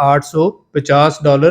$850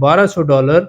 $1200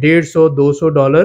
$150-200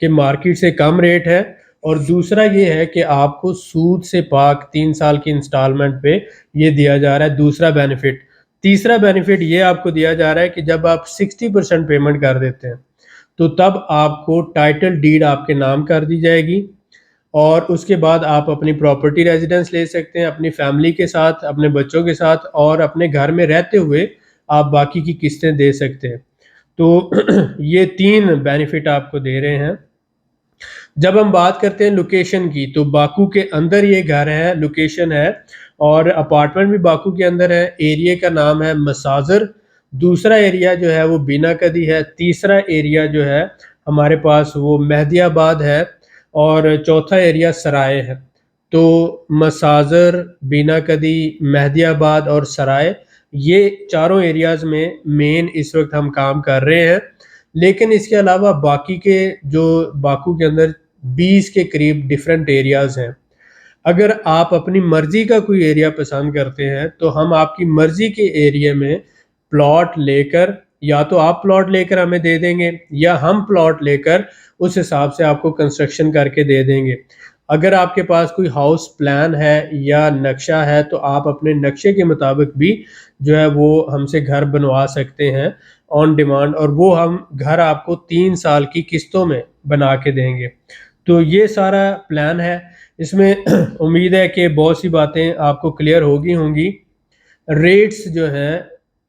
کہ مارکیٹ سے کم ریٹ ہے، اور دوسرا یہ ہے کہ آپ کو سود سے پاک 3 سال کی انسٹالمنٹ پہ یہ دیا جا رہا ہے دوسرا بینیفٹ۔ تیسرا بینیفٹ یہ آپ کو دیا جا رہا ہے کہ جب آپ 60% پیمنٹ کر دیتے ہیں تو تب آپ کو ٹائٹل ڈیڈ آپ کے نام کر دی جائے گی، اور اس کے بعد آپ اپنی پراپرٹی ریزیڈنس لے سکتے ہیں اپنی فیملی کے ساتھ، اپنے بچوں کے ساتھ، اور اپنے گھر میں رہتے ہوئے آپ باقی کی قسطیں دے سکتے ہیں۔ تو یہ 3 بینیفٹ آپ کو دے رہے ہیں۔ جب ہم بات کرتے ہیں لوکیشن کی، تو باکو کے اندر یہ گھر ہے، لوکیشن ہے، اور اپارٹمنٹ بھی باکو کے اندر ہے۔ ایریے کا نام ہے مسازر، دوسرا ایریا جو ہے وہ بینا کدی ہے، تیسرا ایریا جو ہے ہمارے پاس وہ مہدی آباد ہے، اور چوتھا ایریا سرائے ہے۔ تو مسازر، بینا کدی، مہدی آباد اور سرائے، یہ چاروں ایریاز میں مین اس وقت ہم کام کر رہے ہیں۔ لیکن اس کے علاوہ باقی کے جو باکو کے اندر 20 کے قریب ڈیفرنٹ ایریاز ہیں۔ اگر آپ اپنی مرضی کا کوئی ایریا پسند کرتے ہیں تو ہم آپ کی مرضی کے ایریا میں پلاٹ لے کر، یا تو آپ پلاٹ لے کر ہمیں دے دیں گے، یا ہم پلاٹ لے کر اس حساب سے آپ کو کنسٹرکشن کر کے دے دیں گے۔ اگر آپ کے پاس کوئی ہاؤس پلان ہے یا نقشہ ہے تو آپ اپنے نقشے کے مطابق بھی جو ہے وہ ہم سے گھر بنوا سکتے ہیں آن ڈیمانڈ، اور وہ ہم گھر آپ کو 3 سال کی قسطوں میں بنا کے دیں گے۔ تو یہ سارا پلان ہے۔ اس میں امید ہے کہ بہت سی باتیں آپ کو کلیئر ہوں گی۔ ریٹس جو ہیں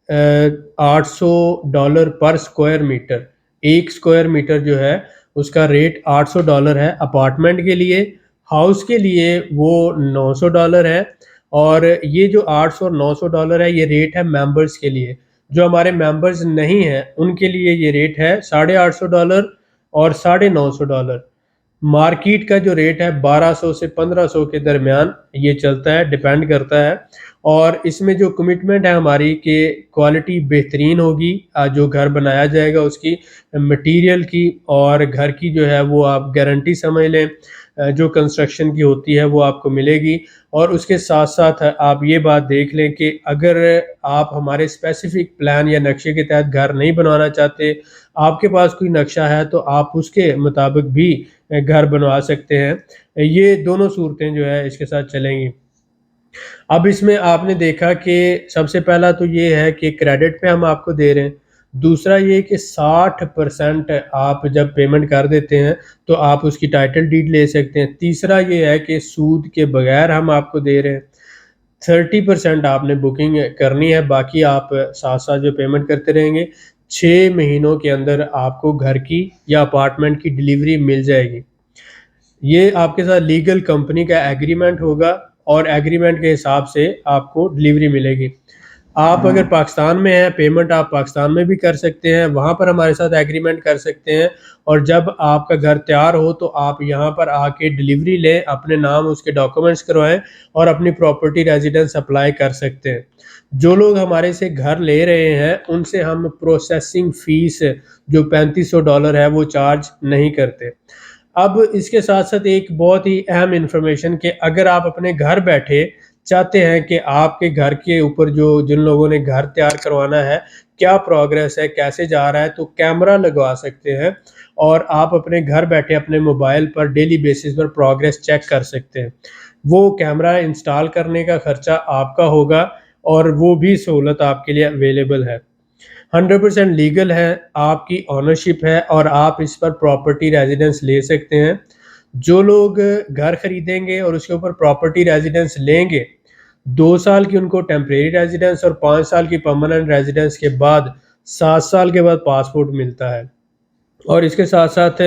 $800 پر سکوائر میٹر، ایک سکوائر میٹر جو ہے اس کا ریٹ $800 ہے۔ اپارٹمنٹ کے لیے، ہاؤس کے لیے وہ $900 ہے، اور یہ جو $800 اور $900 ہے یہ ریٹ ہے ممبرز کے لیے۔ جو ہمارے ممبرز نہیں ہیں ان کے لیے یہ ریٹ ہے $850 اور $950۔ مارکیٹ کا جو ریٹ ہے 1200 سے 1500 کے درمیان یہ چلتا ہے، ڈیپینڈ کرتا ہے۔ اور اس میں جو کمٹمنٹ ہے ہماری کہ کوالٹی بہترین ہوگی، جو گھر بنایا جائے گا اس کی مٹیریل کی اور گھر کی جو ہے وہ آپ گارنٹی سمجھ لیں، جو کنسٹرکشن کی ہوتی ہے وہ آپ کو ملے گی۔ اور اس کے ساتھ ساتھ آپ یہ بات دیکھ لیں کہ اگر آپ ہمارے اسپیسیفک پلان یا نقشے کے تحت گھر نہیں بنوانا چاہتے، آپ کے پاس کوئی نقشہ ہے تو آپ اس کے مطابق بھی گھر بنوا سکتے ہیں۔ یہ دونوں صورتیں جو ہے اس کے ساتھ چلیں گی۔ اب اس میں آپ نے دیکھا کہ سب سے پہلا تو یہ ہے کہ کریڈٹ پہ ہم آپ کو دے رہے ہیں، دوسرا یہ کہ 60% آپ جب پیمنٹ کر دیتے ہیں تو آپ اس کی ٹائٹل ڈیڈ لے سکتے ہیں، تیسرا یہ ہے کہ سود کے بغیر ہم آپ کو دے رہے ہیں، 30% آپ نے بکنگ کرنی ہے، باقی آپ ساتھ ساتھ جو پیمنٹ کرتے رہیں گے، 6 مہینوں کے اندر آپ کو گھر کی یا اپارٹمنٹ کی ڈیلیوری مل جائے گی۔ یہ آپ کے ساتھ لیگل کمپنی کا ایگریمنٹ ہوگا، اور ایگریمنٹ کے حساب سے آپ کو ڈیلیوری ملے گی۔ آپ اگر پاکستان میں ہیں، پیمنٹ آپ پاکستان میں بھی کر سکتے ہیں، وہاں پر ہمارے ساتھ ایگریمنٹ کر سکتے ہیں، اور جب آپ کا گھر تیار ہو تو آپ یہاں پر آ کے ڈیلیوری لیں، اپنے نام اس کے ڈاکومنٹس کروائیں، اور اپنی پراپرٹی ریزیڈنس اپلائی کر سکتے ہیں۔ جو لوگ ہمارے سے گھر لے رہے ہیں ان سے ہم پروسیسنگ فیس جو $3500 ہے وہ چارج نہیں کرتے۔ اب اس کے ساتھ ساتھ ایک بہت ہی اہم انفارمیشن کہ اگر آپ اپنے گھر بیٹھے چاہتے ہیں کہ آپ کے گھر کے اوپر جو جن لوگوں نے گھر تیار کروانا ہے کیا پروگریس ہے، کیسے جا رہا ہے، تو کیمرہ لگوا سکتے ہیں، اور آپ اپنے گھر بیٹھے اپنے موبائل پر ڈیلی بیسس پر پروگریس چیک کر سکتے ہیں۔ وہ کیمرہ انسٹال کرنے کا خرچہ آپ کا ہوگا، اور وہ بھی سہولت آپ کے لیے اویلیبل ہے۔ 100% لیگل ہے، آپ کی اونرشپ ہے، اور آپ اس پر پراپرٹی ریزیڈنس لے سکتے ہیں۔ جو لوگ گھر خریدیں گے اور اس کے اوپر پراپرٹی ریزیڈنس لیں گے، 2 سال کی ان کو ٹیمپریری ریزیڈنس اور 5 سال کی پرماننٹ ریزیڈنس کے بعد 7 سال کے بعد پاسپورٹ ملتا ہے۔ اور اس کے ساتھ ساتھ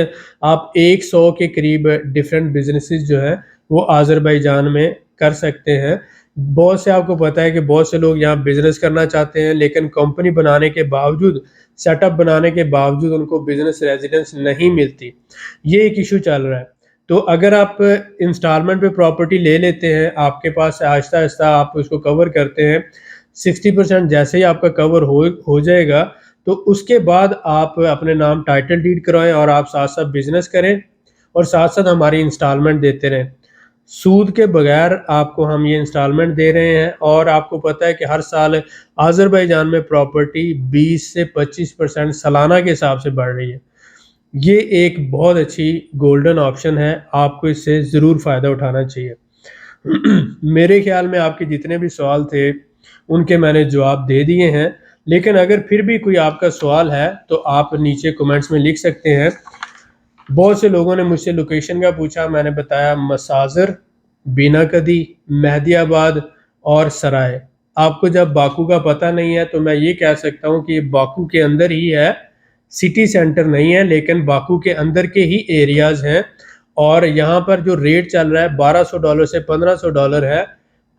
آپ 100 کے قریب ڈیفرنٹ بزنسز جو ہیں وہ آذربائیجان میں کر سکتے ہیں۔ بہت سے آپ کو پتہ ہے کہ بہت سے لوگ یہاں بزنس کرنا چاہتے ہیں، لیکن کمپنی بنانے کے باوجود، سیٹ اپ بنانے کے باوجود ان کو بزنس ریزیڈنس نہیں ملتی۔ یہ ایک ایشو چل رہا ہے۔ تو اگر آپ انسٹالمنٹ پہ پراپرٹی لے لیتے ہیں، آپ کے پاس آہستہ آہستہ آپ اس کو کور کرتے ہیں، 60% جیسے ہی آپ کا کور ہو جائے گا تو اس کے بعد آپ اپنے نام ٹائٹل ڈیڈ کروائیں، اور آپ ساتھ ساتھ بزنس کریں، اور ساتھ ساتھ ہماری انسٹالمنٹ دیتے رہیں۔ سود کے بغیر آپ کو ہم یہ انسٹالمنٹ دے رہے ہیں، اور آپ کو پتہ ہے کہ ہر سال آذربائیجان میں پراپرٹی 20 سے 25% سالانہ کے حساب سے بڑھ رہی ہے۔ یہ ایک بہت اچھی گولڈن آپشن ہے، آپ کو اس سے ضرور فائدہ اٹھانا چاہیے۔ میرے خیال میں آپ کے جتنے بھی سوال تھے ان کے میں نے جواب دے دیے ہیں، لیکن اگر پھر بھی کوئی آپ کا سوال ہے تو آپ نیچے کومنٹس میں لکھ سکتے ہیں۔ بہت سے لوگوں نے مجھ سے لوکیشن کا پوچھا، میں نے بتایا مسازر، بینا کدی، مہدی آباد اور سرائے۔ آپ کو جب باکو کا پتہ نہیں ہے تو میں یہ کہہ سکتا ہوں کہ یہ باکو کے اندر ہی ہے، سٹی سینٹر نہیں ہے، لیکن باکو کے اندر کے ہی ایریاز ہیں، اور یہاں پر جو ریٹ چل رہا ہے $1200 سے $1500 ہے۔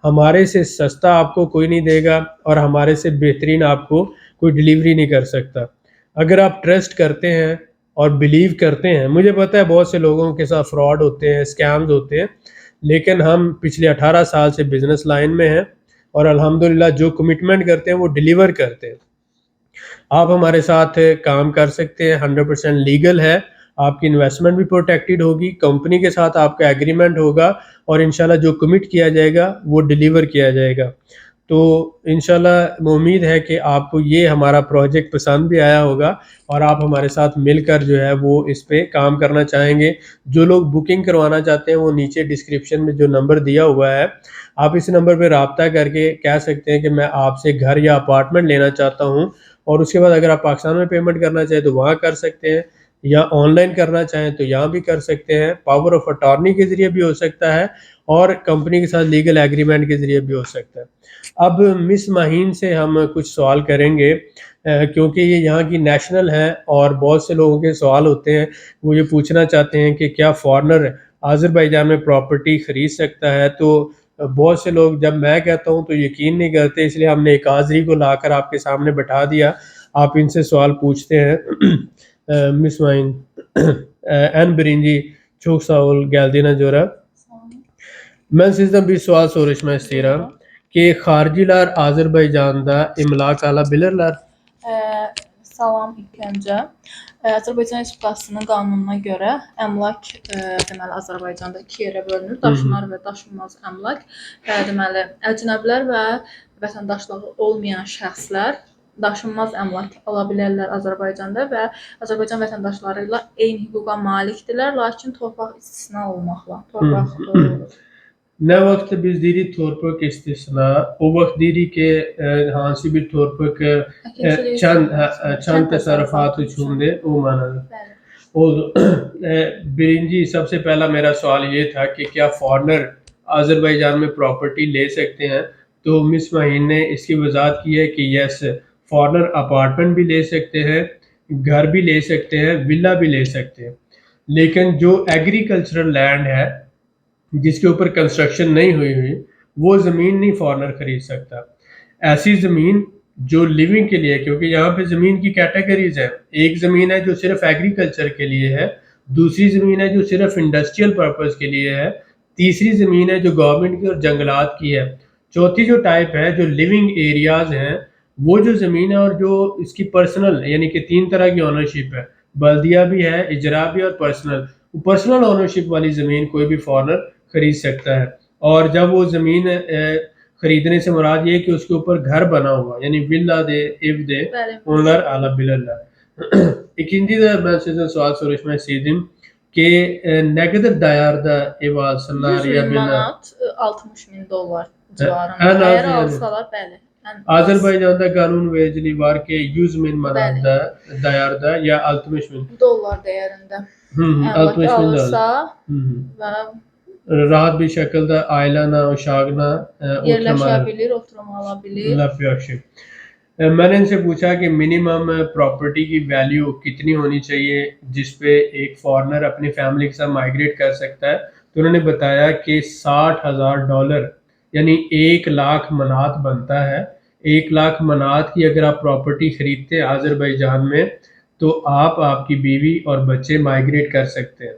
ہمارے سے سستا آپ کو کوئی نہیں دے گا، اور ہمارے سے بہترین آپ کو کوئی ڈیلیوری نہیں کر سکتا۔ اگر آپ ٹرسٹ کرتے ہیں اور بلیو کرتے ہیں، مجھے پتہ ہے بہت سے لوگوں کے ساتھ فراڈ ہوتے ہیں، اسکیمز ہوتے ہیں، لیکن ہم پچھلے 18 سال سے بزنس لائن میں ہیں، اور الحمدللہ جو کمٹمنٹ کرتے ہیں وہ ڈیلیور کرتے ہیں۔ آپ ہمارے ساتھ کام کر سکتے ہیں، 100% لیگل ہے، آپ کی انویسٹمنٹ بھی پروٹیکٹڈ ہوگی، کمپنی کے ساتھ آپ کا ایگریمنٹ ہوگا، اور انشاءاللہ جو کمٹ کیا جائے گا وہ ڈیلیور کیا جائے گا۔ تو انشاءاللہ امید ہے کہ آپ کو یہ ہمارا پروجیکٹ پسند بھی آیا ہوگا، اور آپ ہمارے ساتھ مل کر جو ہے وہ اس پہ کام کرنا چاہیں گے۔ جو لوگ بکنگ کروانا چاہتے ہیں وہ نیچے ڈسکرپشن میں جو نمبر دیا ہوا ہے، آپ اس نمبر پہ رابطہ کر کے کہہ سکتے ہیں کہ میں آپ سے گھر یا اپارٹمنٹ لینا چاہتا ہوں، اور اس کے بعد اگر آپ پاکستان میں پیمنٹ کرنا چاہیں تو وہاں کر سکتے ہیں، یا آن لائن کرنا چاہیں تو یہاں بھی کر سکتے ہیں، پاور آف اٹارنی کے ذریعے بھی ہو سکتا ہے، اور کمپنی کے ساتھ لیگل ایگریمنٹ کے ذریعے بھی ہو سکتا ہے۔ اب مس ماہین سے ہم کچھ سوال کریں گے، کیونکہ یہ یہاں کی نیشنل ہیں، اور بہت سے لوگوں کے سوال ہوتے ہیں، وہ یہ پوچھنا چاہتے ہیں کہ کیا فارنر آذربائیجان میں پراپرٹی خرید سکتا ہے؟ تو بہت سے لوگ جب میں کہتا ہوں تو یقین نہیں کرتے، اس لیے ہم نے ایک آذری کو لا کر آپ کے سامنے بٹھا دیا، آپ ان سے سوال پوچھتے ہیں۔ مس ماہین این برینجی çok sağ ol geldiğine göre. Ben sizden bir sual soruşmak istiyorum ki hariciler Azerbaycan'da imlak alabilirler. Salam ilk öncə. Azərbaycan Respublikasının qanununa görə əmlak deməli Azərbaycanda 2 yerə bölünür. Daşınar və daşınmaz əmlak. Deməli əcnəbilər və vətəndaşlığı olmayan şəxslər daşınmaz əmlak ala bilərlər Azərbaycanda və Azərbaycan vətəndaşları ilə eyni hüquqa malikdirlər, lakin torpaq istisna olmaqla. Torpaq Ne vakit biz dedik torpaq istisna, o vaxt dedik ki hansı bir torpaq çand tasarrufat uchundir, o manada. oldu. برنجی سب سے پہلا میرا سوال یہ تھا کہ کیا foreigner Azerbaijan میں property لے سکتے ہیں؟ تو مس ماہین نے اس کی وضاحت کی ہے کہ یس، فارنر اپارٹمنٹ بھی لے سکتے ہیں، گھر بھی لے سکتے ہیں، ولا بھی لے سکتے ہیں، لیکن جو ایگریکلچرل لینڈ ہے جس کے اوپر کنسٹرکشن نہیں ہوئی وہ زمین نہیں فارنر خرید سکتا۔ ایسی زمین جو لیونگ کے لیے، کیونکہ یہاں پہ زمین کی کیٹیگریز ہیں، ایک زمین ہے جو صرف ایگریکلچر کے لیے ہے، دوسری زمین ہے جو صرف انڈسٹریل پرپز کے لیے ہے، تیسری زمین ہے جو گورنمنٹ کی اور جنگلات کی ہے، چوتھی جو ٹائپ ہے جو لیونگ ایریاز ہیں، وہ جو زمین ہے اور جو اس کی پرسنل، یعنی کہ 3 طرح کی اونرشپ ہے، بلدیہ بھی ہے، اجرا بھی اور پرسنل اونرشپ والی زمین کوئی بھی فارنر خرید سکتا ہے۔ اور جب وہ زمین خریدنے سے مراد یہ کہ اس کے اوپر گھر بنا ہوا، یعنی villa de, evde onlar alabilirler. İkinci de ben size sual soruşmak istedim ki ne kadar değerde ev alsınlar 100 ya min villa? manat, 60 min dollar En civarında. az Əgər yani. alsalar, bəli. Ən az. Azerbaycan'da kanun vericiliği var ki 100 bin manatda değerde ya 60 bin. Dollar dəyərində. Əmlak 60 bin alırsa və rahat bir şekilde ailenle, uşağına yerləşə bilir, oturum ala bilir. لف یارکشپ۔ میں نے ان سے پوچھا کہ minimum property کی value کتنی ہونی چاہیے جس پہ ایک فارنر اپنی فیملی کے ساتھ مائیگریٹ کر سکتا ہے، تو انہوں نے بتایا کہ $60,000 یعنی 1,00,000 منات بنتا ہے۔ 1,00,000 منات کی اگر آپ پراپرٹی خریدتے ہیں آذربائیجان میں تو آپ کی بیوی اور بچے مائیگریٹ کر سکتے ہیں،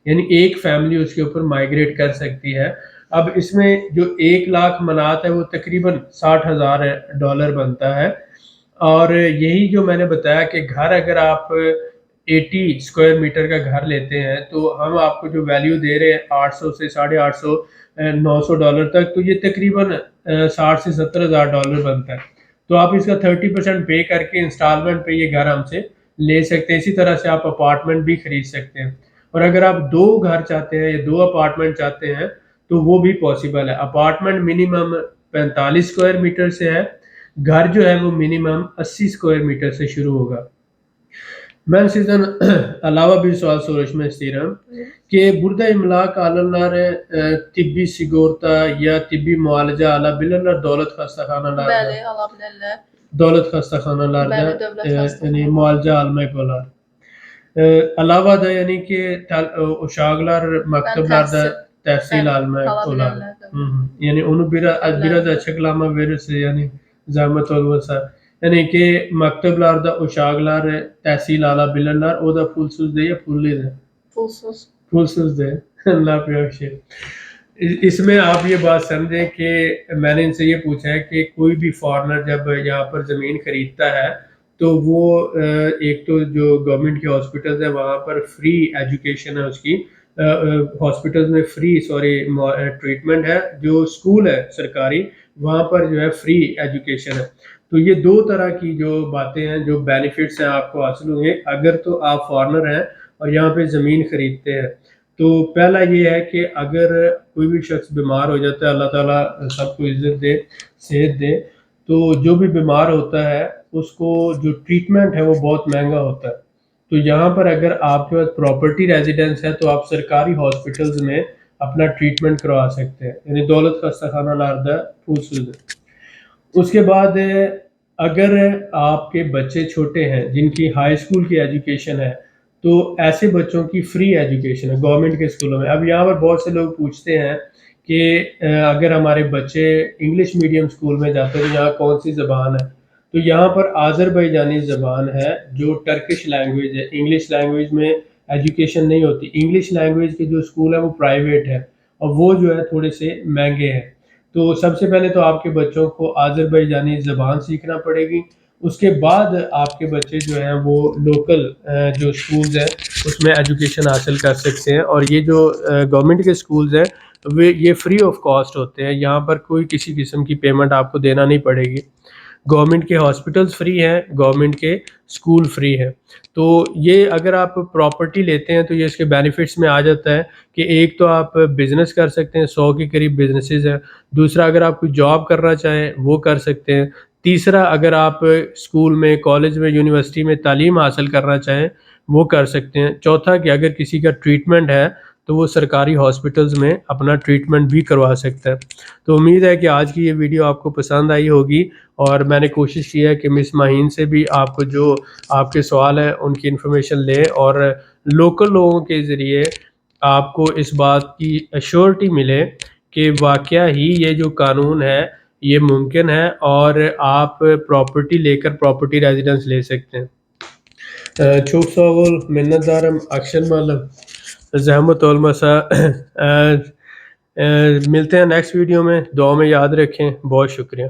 یعنی ایک فیملی اس کے اوپر مائیگریٹ کر سکتی ہے۔ اب اس میں جو 1,00,000 منات ہے وہ تقریباً $60,000 بنتا ہے، اور یہی جو میں نے بتایا کہ گھر اگر آپ 80 اسکوائر میٹر کا گھر لیتے ہیں تو ہم آپ کو جو ویلیو دے رہے ہیں 800 سے $850 $900 تک، تو یہ تقریباً $60,000 سے $70,000 بنتا ہے۔ تو آپ اس کا 30% پے کر کے انسٹالمنٹ پہ یہ گھر ہم سے لے سکتے ہیں. اسی طرح سے آپ اپارٹمنٹ بھی خرید سکتے ہیں. اور اگر آپ 2 گھر چاہتے ہیں یا 2 اپارٹمنٹ چاہتے ہیں تو وہ بھی پاسبل ہے. اپارٹمنٹ منیمم 45 اسکوائر میٹر سے ہے, گھر جو ہے وہ منیمم 80 اسکوائر میٹر سے شروع ہوگا. Ben sizden alava bir sual sormak istiyorum. Ki burada imlak alırlar tıbbi sigorta ya tıbbi mualaje alabilirler devlet hastanelerinde. Bəli, ala bilərlər. Devlet hastanelerinde Bəli, dövlət yani hastaneləri. mualaje almak olar. Alava da yani ki uşaklar maktablarda tahsil almak ala olar. bilərlər. Yani onu biraz açıklama verirse yani zahmet olmasa. Yani ki maktablarda uşaklar tahsil alabilirler. O da pulsuz değil, pullu de. Pulsuz. پھولسز دے. اللہ پہ بخشے. اس میں آپ یہ بات سمجھیں کہ میں نے ان سے یہ پوچھا ہے کہ کوئی بھی فارنر جب یہاں پر زمین خریدتا ہے تو وہ ایک تو جو گورنمنٹ کے ہاسپٹلز ہیں وہاں پر فری ایجوکیشن ہے اس کی, ہاسپٹلز میں فری ٹریٹمنٹ ہے, جو اسکول ہے سرکاری وہاں پر جو ہے فری ایجوکیشن ہے. تو یہ 2 طرح کی جو باتیں ہیں, جو بینیفٹس ہیں آپ کو حاصل ہوں گے اگر تو آپ فارنر ہیں اور یہاں پہ زمین خریدتے ہیں. تو پہلا یہ ہے کہ اگر کوئی بھی شخص بیمار ہو جاتا ہے, اللہ تعالیٰ سب کو عزت دے, صحت دے, تو جو بھی بیمار ہوتا ہے اس کو جو ٹریٹمنٹ ہے وہ بہت مہنگا ہوتا ہے. تو یہاں پر اگر آپ کے پاس پراپرٹی ریزیڈنس ہے تو آپ سرکاری ہاسپٹلز میں اپنا ٹریٹمنٹ کروا سکتے ہیں, یعنی دولت کا خانہ لاردہ پھولسز. اس کے بعد اگر آپ کے بچے چھوٹے ہیں جن کی ہائی اسکول کی ایجوکیشن ہے تو ایسے بچوں کی فری ایجوکیشن ہے گورنمنٹ کے اسکولوں میں. اب یہاں پر بہت سے لوگ پوچھتے ہیں کہ اگر ہمارے بچے انگلش میڈیم اسکول میں جاتے ہیں تو یہاں کون سی زبان ہے؟ تو یہاں پر آذربائیجانی زبان ہے جو ٹرکش لینگویج ہے. انگلش لینگویج میں ایجوکیشن نہیں ہوتی. انگلش لینگویج کے جو اسکول ہیں وہ پرائیویٹ ہے اور وہ جو ہے تھوڑے سے مہنگے ہیں. تو سب سے پہلے تو آپ کے بچوں کو آذربائیجانی زبان سیکھنا پڑے گی. اس کے بعد آپ کے بچے جو ہیں وہ لوکل جو اسکولز ہیں اس میں ایجوکیشن حاصل کر سکتے ہیں. اور یہ جو گورنمنٹ کے اسکولز ہیں یہ فری آف کاسٹ ہوتے ہیں, یہاں پر کوئی کسی قسم کی پیمنٹ آپ کو دینا نہیں پڑے گی. گورنمنٹ کے ہاسپٹلز فری ہیں, گورنمنٹ کے اسکول فری ہے. تو یہ اگر آپ پراپرٹی لیتے ہیں تو یہ اس کے بینیفٹس میں آ جاتا ہے کہ ایک تو آپ بزنس کر سکتے ہیں, 100 کے قریب بزنسز ہیں. دوسرا اگر آپ کوئی جاب کرنا چاہیں وہ کر سکتے ہیں. تیسرا اگر آپ اسکول میں, کالج میں, یونیورسٹی میں تعلیم حاصل کرنا چاہیں وہ کر سکتے ہیں. چوتھا کہ اگر کسی کا ٹریٹمنٹ ہے تو وہ سرکاری ہاسپٹلز میں اپنا ٹریٹمنٹ بھی کروا سکتا ہے. تو امید ہے کہ آج کی یہ ویڈیو آپ کو پسند آئی ہوگی اور میں نے کوشش کی ہے کہ مس ماہین سے بھی آپ کو جو آپ کے سوال ہیں ان کی انفارمیشن لیں اور لوکل لوگوں کے ذریعے آپ کو اس بات کی ایشورٹی ملے کہ واقعہ ہی یہ جو قانون ہے یہ ممکن ہے اور آپ پراپرٹی لے کر پراپرٹی ریزیڈنس لے سکتے ہیں. çok sağ ol, minnetdarım. Akşam malum. زحمت المسا. ملتے ہیں نیکسٹ ویڈیو میں, دعا میں یاد رکھیں. بہت شکریہ.